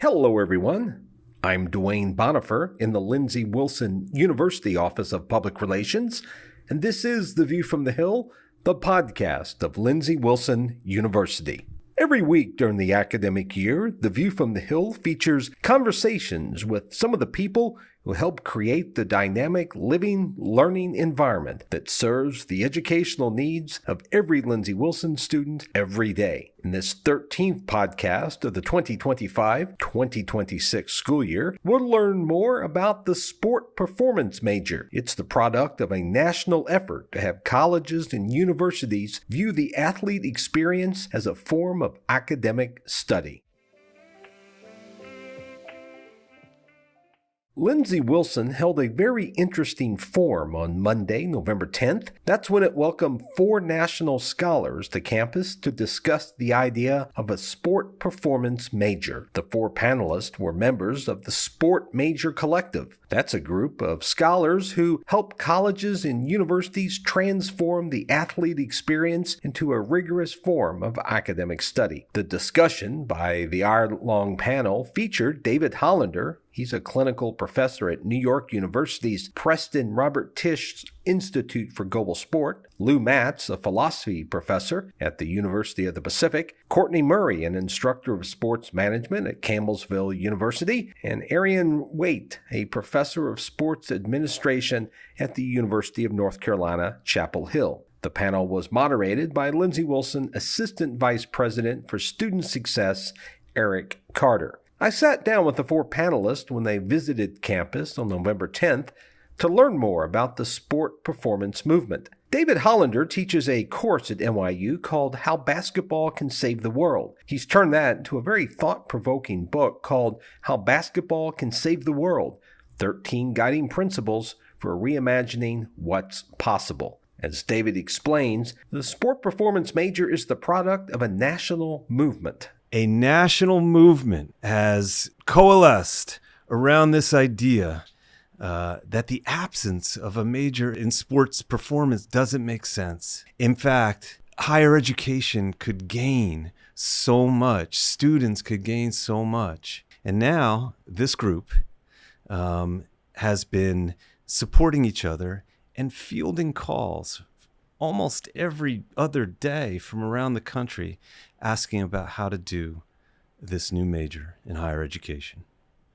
Hello, everyone. I'm Dwayne Bonifer in the Lindsey Wilson University Office of Public Relations, and this is The View from the Hill, the podcast of Lindsey Wilson University. Every week during the academic year, The View from the Hill features conversations with some of the people who help create the dynamic living, learning environment that serves the educational needs of every Lindsey Wilson student every day. In this 13th podcast of the 2025-2026 school year, we'll learn more about the sport performance major. It's the product of a national effort to have colleges and universities view the athlete experience as a form of academic study. Lindsey Wilson held a very interesting forum on Monday, November 10th. That's when it welcomed 4 national scholars to campus to discuss the idea of a sport performance major. The 4 panelists were members of the Sport Major Collective. That's a group of scholars who help colleges and universities transform the athlete experience into a rigorous form of academic study. The discussion by the hour-long panel featured David Hollander. He's a clinical professor at New York University's Preston Robert Tisch Institute for Global Sport, Lou Matz, a philosophy professor at the University of the Pacific, Courtney Murray, an instructor of sports management at Campbellsville University, and Arian Waite, a professor of sports administration at the University of North Carolina, Chapel Hill. The panel was moderated by Lindsey Wilson Assistant Vice President for Student Success, Eric Carter. I sat down with the 4 panelists when they visited campus on November 10th to learn more about the sport performance movement. David Hollander teaches a course at NYU called How Basketball Can Save the World. He's turned that into a very thought-provoking book called How Basketball Can Save the World, 13 Guiding Principles for Reimagining What's Possible. As David explains, the sport performance major is the product of a national movement. A national movement has coalesced around this idea that the absence of a major in sports performance doesn't make sense. In fact, higher education could gain so much. Students could gain so much. And now this group has been supporting each other and fielding calls almost every other day from around the country asking about how to do this new major in higher education.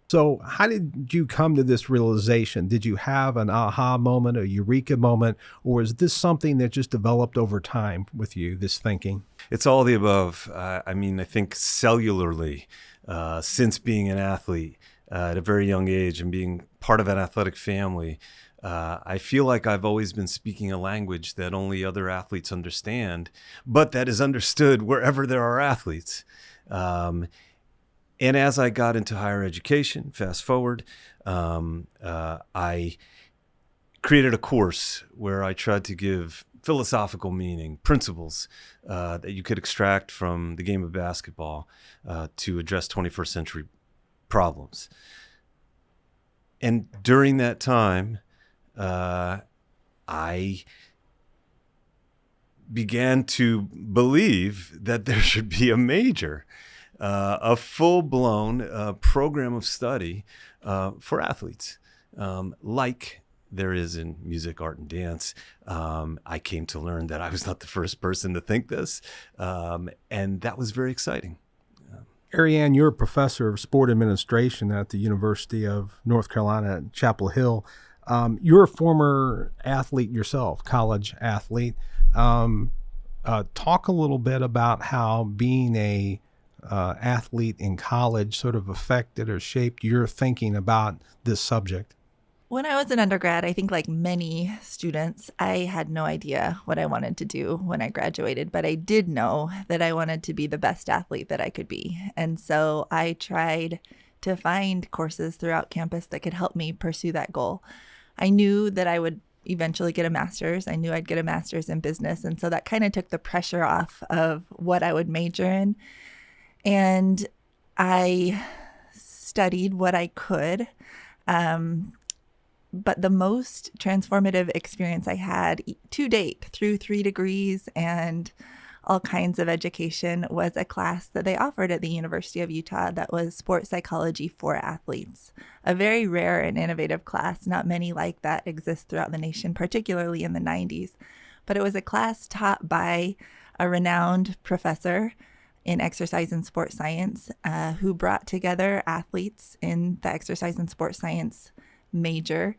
So how did you come to this realization? Did you have an aha moment, a eureka moment, or is this something that just developed over time with you, this thinking? It's all the above. I think cellularly, since being an athlete at a very young age and being part of an athletic family, I feel like I've always been speaking a language that only other athletes understand, but that is understood wherever there are athletes. And as I got into higher education, fast forward, I created a course where I tried to give philosophical meaning, principles that you could extract from the game of basketball to address 21st century problems. And during that time, I began to believe that there should be a major, a full-blown program of study for athletes, like there is in music, art, and dance. I came to learn that I was not the first person to think this, and that was very exciting. Ariane, you're a professor of sport administration at the University of North Carolina at Chapel Hill. You're a former athlete yourself, college athlete. Talk a little bit about how being a athlete in college sort of affected or shaped your thinking about this subject. When I was an undergrad, I think like many students, I had no idea what I wanted to do when I graduated, but I did know that I wanted to be the best athlete that I could be. And so I tried to find courses throughout campus that could help me pursue that goal. I knew that I would eventually get a master's. I knew I'd get a master's in business. And so that kind of took the pressure off of what I would major in. And I studied what I could. But the most transformative experience I had to date through 3 degrees and all kinds of education was a class that they offered at the University of Utah that was sports psychology for athletes. A very rare and innovative class. Not many like that exist throughout the nation, particularly in the 90s. But it was a class taught by a renowned professor in exercise and sports science who brought together athletes in the exercise and sports science major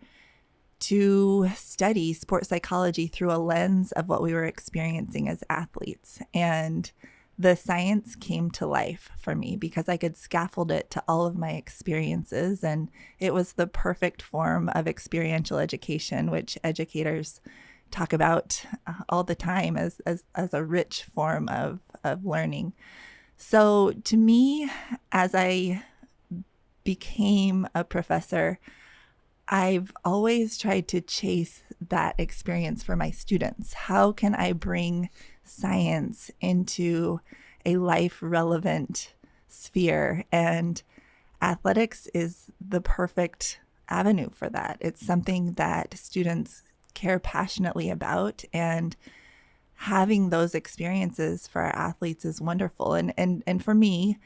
to study sports psychology through a lens of what we were experiencing as athletes. And the science came to life for me because I could scaffold it to all of my experiences. And it was the perfect form of experiential education, which educators talk about all the time as a rich form of learning. So to me, as I became a professor, I've always tried to chase that experience for my students. How can I bring science into a life-relevant sphere? And athletics is the perfect avenue for that. It's something that students care passionately about, and having those experiences for our athletes is wonderful. And for me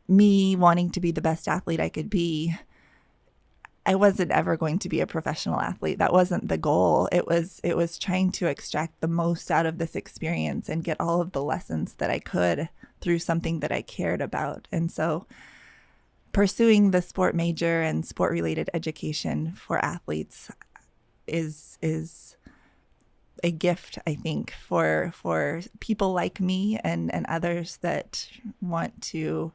wanting to be the best athlete I could be, I wasn't ever going to be a professional athlete. That wasn't the goal. It was trying to extract the most out of this experience and get all of the lessons that I could through something that I cared about. And so pursuing the sport major and sport related education for athletes is a gift, I think, for people like me and others that want to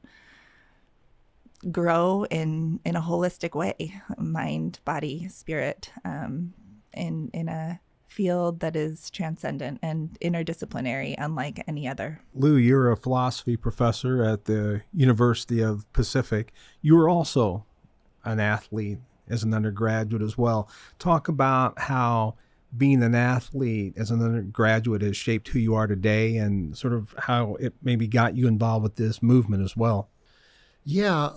grow in a holistic way, mind, body, spirit, in a field that is transcendent and interdisciplinary, unlike any other. Lou, you're a philosophy professor at the University of Pacific. You were also an athlete as an undergraduate as well. Talk about how being an athlete as an undergraduate has shaped who you are today, and sort of how it maybe got you involved with this movement as well. Yeah,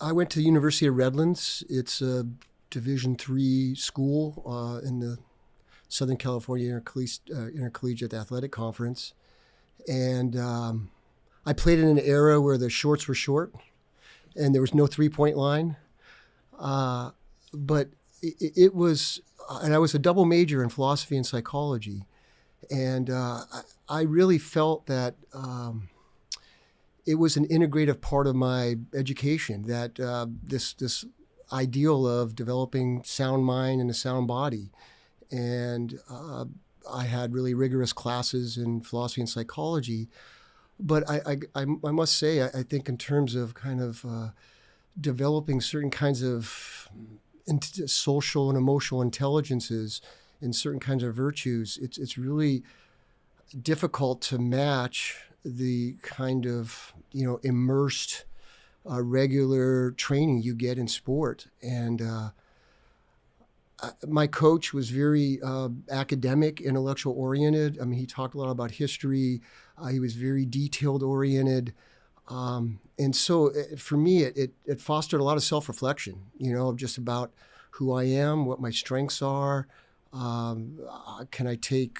I went to the University of Redlands. It's a Division III school in the Southern California Intercollegiate Athletic Conference. And I played in an era where the shorts were short and there was no three-point line. But it was, and I was a double major in philosophy and psychology. And I really felt that it was an integrative part of my education, that this ideal of developing sound mind and a sound body. And I had really rigorous classes in philosophy and psychology. But I must say, I think in terms of kind of developing certain kinds of social and emotional intelligences and certain kinds of virtues, it's really difficult to match the kind of, immersed, regular training you get in sport. And my coach was very academic, intellectual oriented. I mean, he talked a lot about history. He was very detailed oriented. And so for me, it fostered a lot of self-reflection, just about who I am, what my strengths are. Can I take,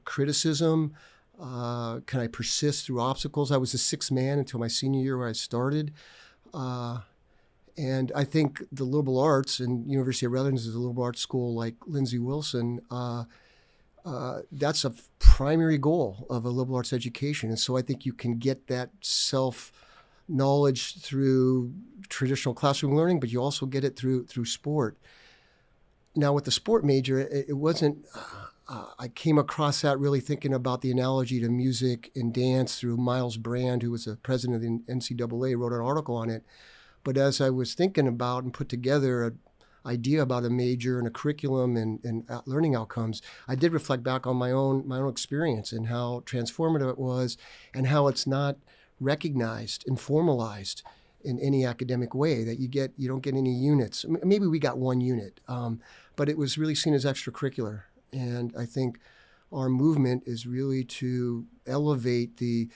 criticism? Can I persist through obstacles? I was a sixth man until my senior year where I started. And I think the liberal arts, and University of Redlands is a liberal arts school like Lindsey Wilson, that's a primary goal of a liberal arts education. And so I think you can get that self-knowledge through traditional classroom learning, but you also get it through sport. Now with the sport major, it wasn't, I came across that really thinking about the analogy to music and dance through Miles Brand, who was the president of the NCAA, wrote an article on it. But as I was thinking about and put together an idea about a major and a curriculum and learning outcomes, I did reflect back on my own experience and how transformative it was, and how it's not recognized and formalized in any academic way, that you don't get any units. Maybe we got one unit, but it was really seen as extracurricular. And I think our movement is really to elevate the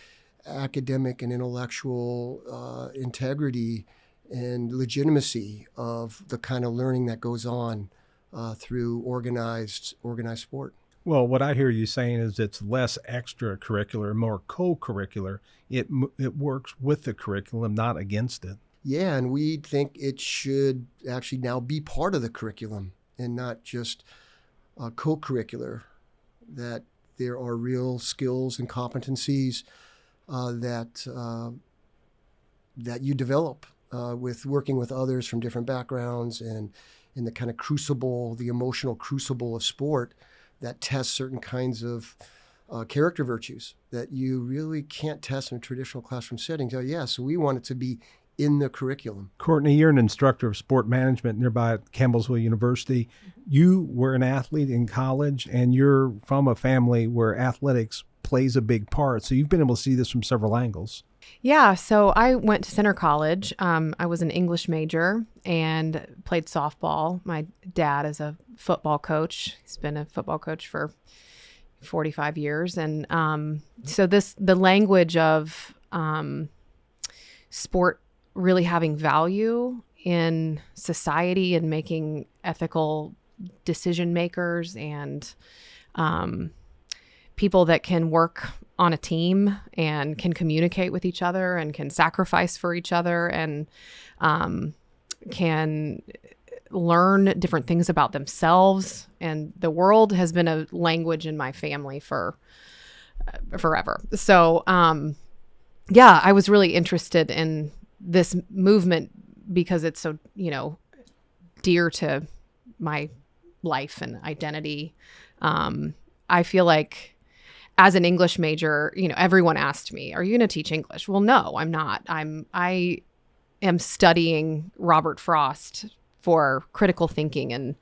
academic and intellectual integrity and legitimacy of the kind of learning that goes on through organized sport. Well, what I hear you saying is it's less extracurricular, more co-curricular. It works with the curriculum, not against it. Yeah, and we think it should actually now be part of the curriculum and not just co-curricular, that there are real skills and competencies that you develop with working with others from different backgrounds and in the kind of crucible, the emotional crucible of sport that tests certain kinds of character virtues that you really can't test in a traditional classroom setting. So we want it to be in the curriculum. Courtney, you're an instructor of sport management nearby at Campbellsville University. You were an athlete in college, and you're from a family where athletics plays a big part. So you've been able to see this from several angles. Yeah, so I went to Center College. I was an English major and played softball. My dad is a football coach. He's been a football coach for 45 years. And so the language of sport really having value in society and making ethical decision makers and people that can work on a team and can communicate with each other and can sacrifice for each other and can learn different things about themselves. And the world has been a language in my family for forever. So, yeah, I was really interested in this movement because it's so, dear to my life and identity. I feel like as an English major, everyone asked me, are you going to teach English? Well, no, I'm not. I am studying Robert Frost for critical thinking and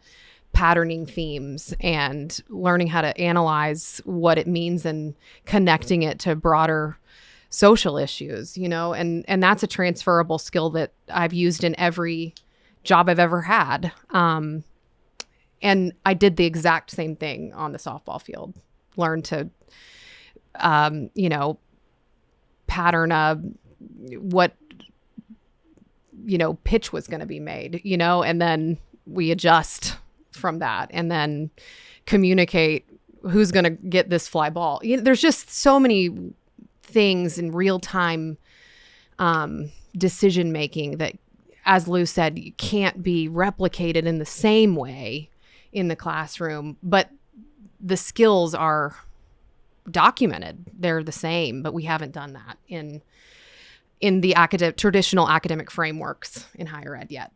patterning themes and learning how to analyze what it means and connecting it to broader social issues, and that's a transferable skill that I've used in every job I've ever had. And I did the exact same thing on the softball field, learned to pattern what, pitch was going to be made, and then we adjust from that and then communicate who's going to get this fly ball. There's just so many things in real time decision making that, as Lou said, can't be replicated in the same way in the classroom, but the skills are documented. They're the same, but we haven't done that in the traditional academic frameworks in higher ed yet.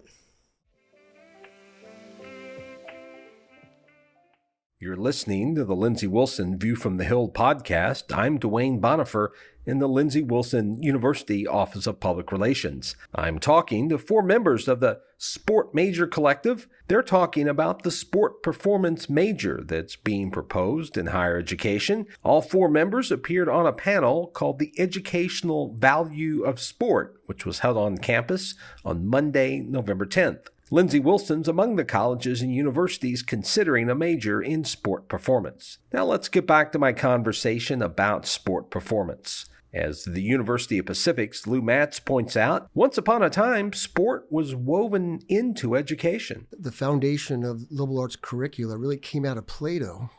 You're listening to the Lindsey Wilson View from the Hill podcast. I'm Dwayne Bonifer in the Lindsey Wilson University Office of Public Relations. I'm talking to 4 members of the Sport Major Collective. They're talking about the sport performance major that's being proposed in higher education. All 4 members appeared on a panel called The Educational Value of Sport, which was held on campus on Monday, November 10th. Lindsey Wilson's among the colleges and universities considering a major in sport performance. Now let's get back to my conversation about sport performance. As the University of Pacific's Lou Matz points out, once upon a time, sport was woven into education. The foundation of liberal arts curricula really came out of Plato.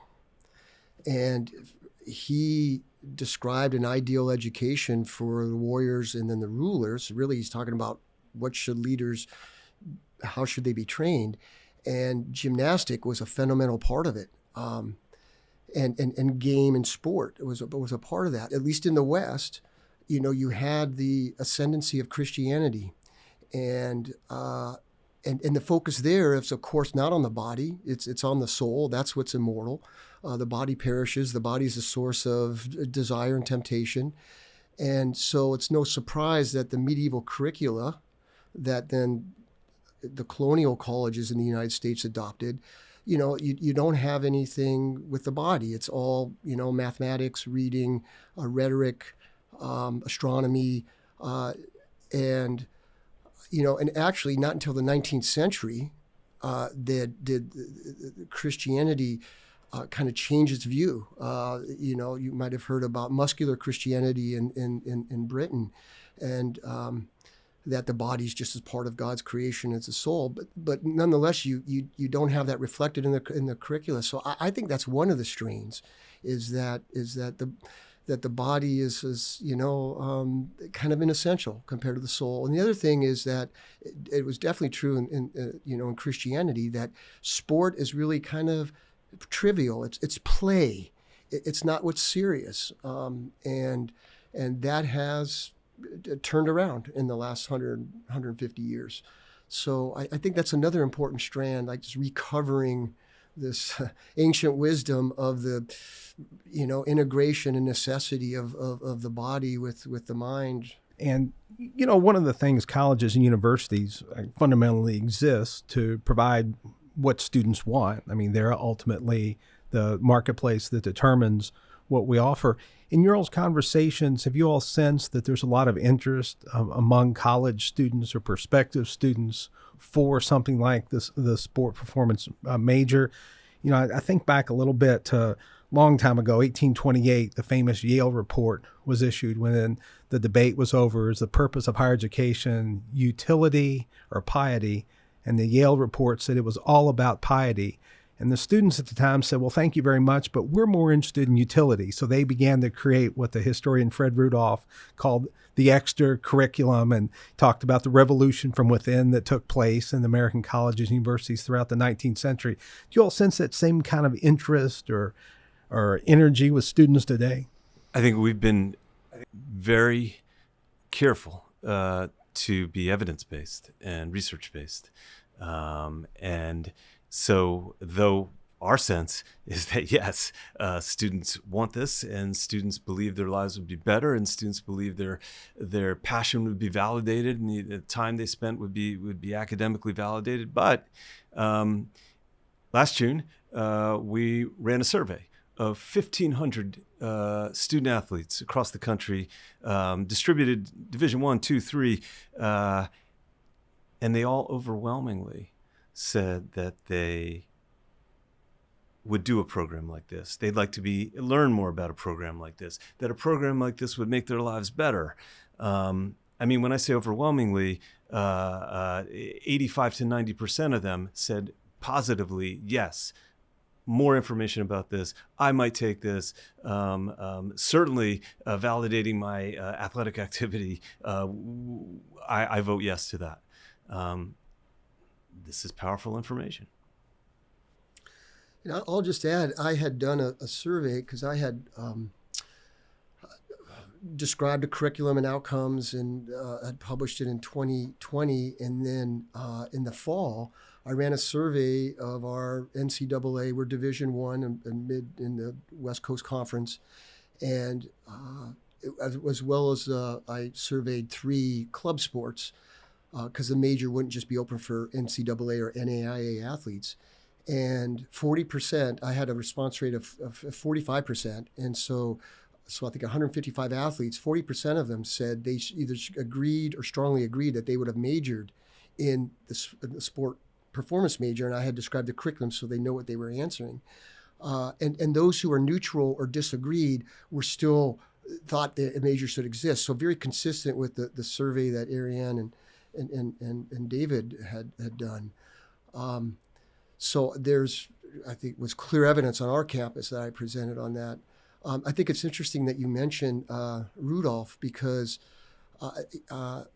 And he described an ideal education for the warriors and then the rulers. Really, he's talking about how should they be trained? And gymnastic was a fundamental part of it. And game and sport was a part of that. At least in the West, you had the ascendancy of Christianity, and the focus there is, of course, not on the body. It's on the soul. That's what's immortal. The body perishes. The body is a source of desire and temptation, and so it's no surprise that the medieval curricula that then the colonial colleges in the United States adopted, you don't have anything with the body. It's all, mathematics, reading, rhetoric, astronomy, and actually not until the 19th century did Christianity kind of change its view. You might have heard about muscular Christianity in Britain, and that the body's just as part of God's creation as the soul, but nonetheless, you don't have that reflected in the curricula. So I think that's one of the strains, is that the body is kind of inessential compared to the soul. And the other thing is that it was definitely true in Christianity, that sport is really kind of trivial. It's play. It's not what's serious, and that has turned around in the last 150 years. So I think that's another important strand, like just recovering this ancient wisdom of the, integration and necessity of the body with the mind. And, one of the things colleges and universities fundamentally exist to provide what students want. I mean, they're ultimately the marketplace that determines what we offer. In your all's conversations, have you all sensed that there's a lot of interest among college students or prospective students for something like this, the sport performance major? I think back a little bit to a long time ago, 1828, the famous Yale report was issued when the debate was over, is the purpose of higher education utility or piety? And the Yale report said it was all about piety. And the students at the time said, well, thank you very much, but we're more interested in utility. So they began to create what the historian Fred Rudolph called the extra curriculum, and talked about the revolution from within that took place in American colleges and universities throughout the 19th century. Do you all sense that same kind of interest or energy with students today? I think we've been very careful to be evidence-based and research-based. And so though our sense is that, yes, students want this, and students believe their lives would be better, and students believe their passion would be validated, and the time they spent would be academically validated. But last June, we ran a survey of 1,500 student athletes across the country, distributed Division I, II, III, and they all overwhelmingly said that they would do a program like this. They'd like to learn more about a program like this, that a program like this would make their lives better. When I say overwhelmingly, 85 to 90% of them said positively, yes, more information about this. I might take this. Certainly validating my athletic activity. I vote yes to that. This is powerful information. I'll just add, I had done a survey because I had described a curriculum and outcomes, and had published it in 2020. And then in the fall, I ran a survey of our NCAA. We're Division I and mid in the West Coast Conference. And as well as I surveyed 3 club sports, because the major wouldn't just be open for NCAA or NAIA athletes. And 40%, I had a response rate of 45%. And so I think 155 athletes, 40% of them said they either agreed or strongly agreed that they would have majored in the sport performance major. And I had described the curriculum so they know what they were answering. And those who are neutral or disagreed were still thought that a major should exist. So very consistent with the survey that Ariane and David had done. So there's, I think, was clear evidence on our campus that I presented on that. I think it's interesting that you mentioned Rudolph, because the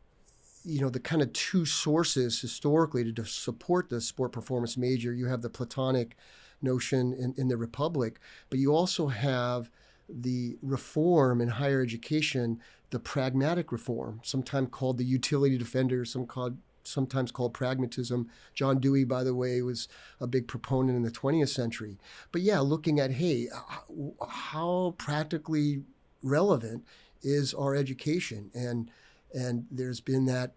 kind of 2 sources historically to support the sport performance major, you have the Platonic notion in the Republic, but you also have the reform in higher education, the pragmatic reform, sometimes called the utility defender, sometimes called pragmatism. John Dewey, by the way, was a big proponent in the 20th century. But yeah, looking at, hey, how practically relevant is our education? And there's been that,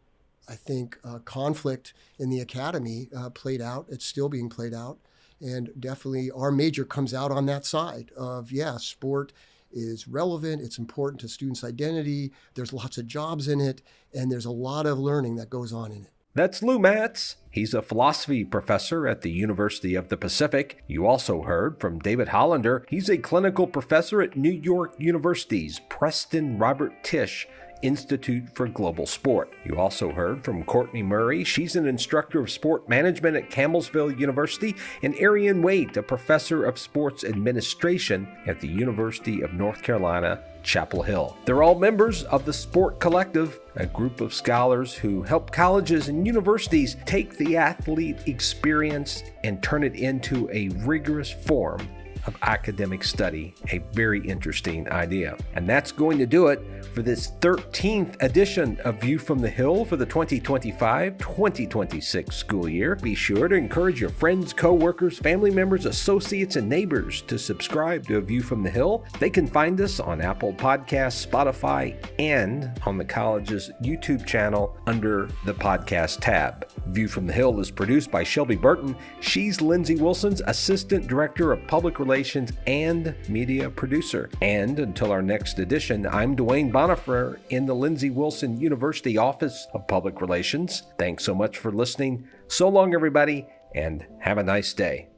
I think, conflict in the academy played out. It's still being played out. And definitely our major comes out on that side of, yeah, sport is relevant. It's important to students' identity. There's lots of jobs in it, and there's a lot of learning that goes on in it. That's Lou Matz. He's a philosophy professor at the University of the Pacific. You also heard from David Hollander. He's a clinical professor at New York University's Preston Robert Tisch Institute for Global Sport. You also heard from Courtney Murray. She's an instructor of sport management at Campbellsville University, and Arian Waite, a professor of sports administration at the University of North Carolina, Chapel Hill. They're all members of the Sport Collective, a group of scholars who help colleges and universities take the athlete experience and turn it into a rigorous form of academic study. A very interesting idea. And that's going to do it for this 13th edition of View from the Hill for the 2025-2026 school year. Be sure to encourage your friends, co-workers, family members, associates, and neighbors to subscribe to A View from the Hill. They can find us on Apple Podcasts, Spotify, and on the college's YouTube channel under the podcast tab. View from the Hill is produced by Shelby Burton. She's Lindsey Wilson's Assistant Director of Public Relations and Media Producer. And until our next edition, I'm Dwayne Bonifer in the Lindsey Wilson University Office of Public Relations. Thanks so much for listening. So long, everybody, and have a nice day.